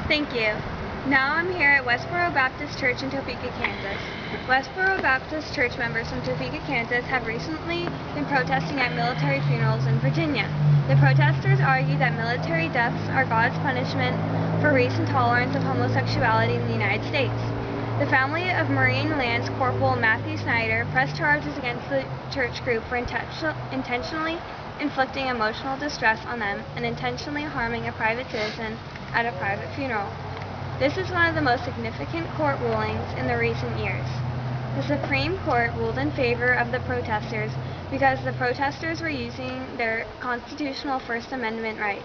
Thank you. Now I'm here at Westboro Baptist Church in Topeka, Kansas. Westboro Baptist Church members from Topeka, Kansas have recently been protesting at military funerals in Virginia. The protesters argue that military deaths are God's punishment for recent tolerance of homosexuality in the United States. The family of Marine Lance Corporal Matthew Snyder pressed charges against the church group for intentionally inflicting emotional distress on them and intentionally harming a private citizen at a private funeral. This is one of the most significant court rulings in the recent years. The Supreme Court ruled in favor of the protesters because the protesters were using their constitutional First Amendment rights.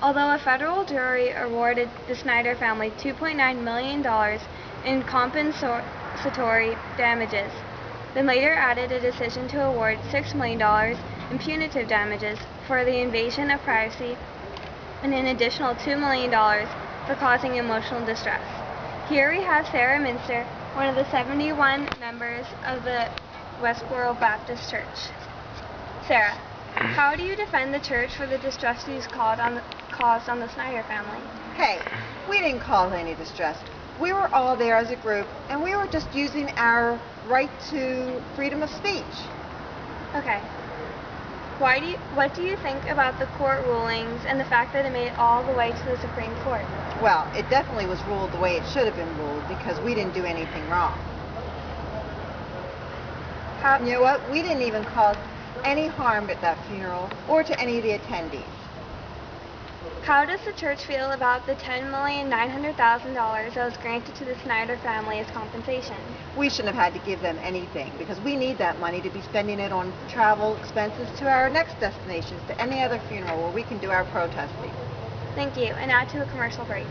Although a federal jury awarded the Snyder family $2.9 million in compensatory damages, then later added a decision to award $6 million in punitive damages for the invasion of privacy and an additional $2 million for causing emotional distress. Here we have Sarah Minster, one of the 71 members of the Westboro Baptist Church. Sarah, how do you defend the church for the distress you caused on the Snyder family? Hey, we didn't cause any distress. We were all there as a group, and we were just using our right to freedom of speech. Okay. What do you think about the court rulings and the fact that it made it all the way to the Supreme Court? Well, it definitely was ruled the way it should have been ruled because we didn't do anything wrong. You know what? We didn't even cause any harm at that funeral or to any of the attendees. How does the church feel about the $10,900,000 that was granted to the Snyder family as compensation? We shouldn't have had to give them anything because we need that money to be spending it on travel expenses to our next destinations, to any other funeral where we can do our protesting. Thank you, and now to a commercial break.